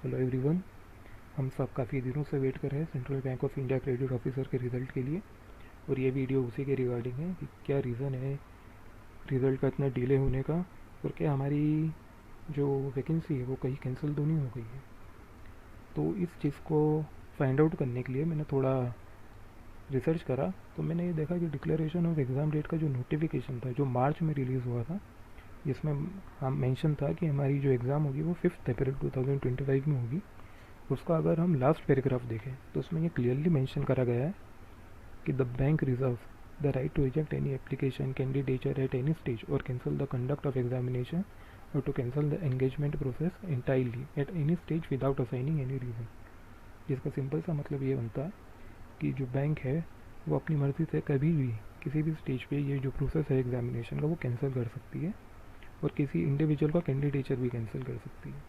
Hello everyone. हम सब काफ़ी दिनों से वेट कर रहे हैं central bank of India credit officer के रिज़ल्ट के लिए, और ये वीडियो उसी के रिगार्डिंग है कि क्या रीज़न है रिज़ल्ट का इतना डिले होने का, और क्या हमारी जो वैकेंसी है वो कहीं कैंसिल तो नहीं हो गई है। तो इस चीज़ को फाइंड आउट करने के लिए मैंने थोड़ा रिसर्च करा, तो मैंने ये देखा कि डिक्लेरेशन ऑफ एग्ज़ाम डेट का जो नोटिफिकेशन था जो मार्च में रिलीज़ हुआ था, जिसमें हम मेंशन था कि हमारी जो एग्ज़ाम होगी वो 5 अप्रैल 2025 में होगी। उसका अगर हम लास्ट पैराग्राफ देखें तो उसमें ये क्लियरली मेंशन करा गया है कि the bank reserve the right to reject any application candidature at any stage और cancel the conduct of examination और to cancel the engagement process entirely at any stage without assigning any reason. जिसका simple सा मतलब ये बनता है कि जो बैंक है वो अपनी मर्ज़ी से कभी भी किसी भी स्टेज पे ये जो प्रोसेस है एग्जामिनेशन का वो कैंसिल कर सकती है, और किसी इंडिविजुअल का कैंडिडेचर भी कैंसिल कर सकती है।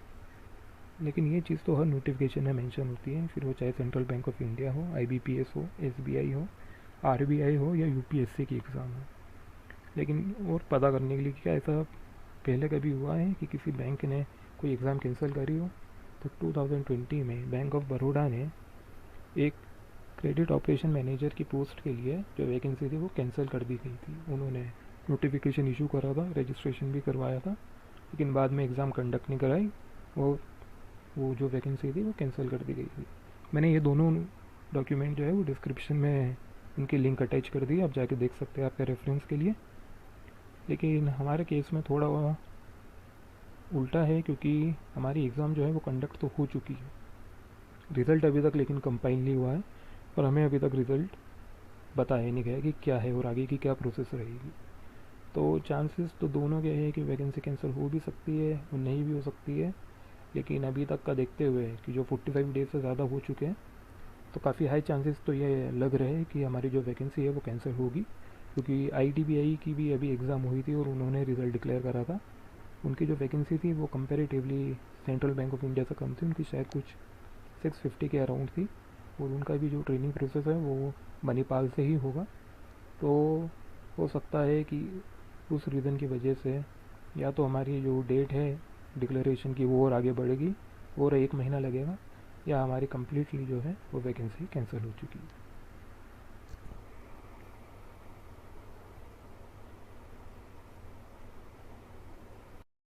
लेकिन ये चीज़ तो हर नोटिफिकेशन में मेंशन होती है, फिर वो चाहे सेंट्रल बैंक ऑफ इंडिया हो, आईबीपीएस हो, एसबीआई हो, आरबीआई हो या यूपीएससी की एग्ज़ाम हो। लेकिन और पता करने के लिए क्या ऐसा पहले कभी हुआ है कि किसी बैंक ने कोई एग्ज़ाम कैंसिल करी हो, तो 2020 में बैंक ऑफ बड़ौदा ने एक क्रेडिट ऑपरेशन मैनेजर की पोस्ट के लिए जो वैकेंसी थी वो कैंसिल कर दी गई थी। उन्होंने नोटिफिकेशन इशू करा था, रजिस्ट्रेशन भी करवाया था, लेकिन बाद में एग्ज़ाम कंडक्ट नहीं कराई, वो जो वैकेंसी थी वो कैंसिल कर दी गई थी। मैंने ये दोनों डॉक्यूमेंट जो है वो डिस्क्रिप्शन में उनकी लिंक अटैच कर दी, आप जाके देख सकते हैं आपके रेफरेंस के लिए। लेकिन हमारे केस में थोड़ा उल्टा है, क्योंकि हमारी एग्ज़ाम जो है वो कंडक्ट तो हो चुकी है, रिज़ल्ट अभी तक लेकिन कंपाइल नहीं हुआ है, और हमें अभी तक रिज़ल्ट बताया नहीं गया कि क्या है और आगे की क्या प्रोसेस रहेगी। तो चांसेस तो दोनों के हैं कि वैकेंसी कैंसिल हो भी सकती है और नहीं भी हो सकती है। लेकिन अभी तक का देखते हुए कि जो 45 डेज से ज़्यादा हो चुके हैं, तो काफ़ी हाई चांसेस तो ये लग रहे हैं कि हमारी जो वैकेंसी है वो कैंसिल होगी, क्योंकि आईडीबीआई की भी अभी एग्ज़ाम हुई थी और उन्होंने रिज़ल्ट डिक्लेयर करा था। उनकी जो वैकेंसी थी वो comparatively central bank of India से कम थी, उनकी शायद कुछ 650 के अराउंड थी, और उनका भी जो ट्रेनिंग प्रोसेस है वो मणिपाल से ही होगा। तो हो सकता है कि उस रीज़न की वजह से या तो हमारी जो डेट है डिक्लेरेशन की वो और आगे बढ़ेगी और 1 महीना लगेगा, या हमारी कम्प्लीटली जो है वो वैकेंसी कैंसिल हो चुकी है।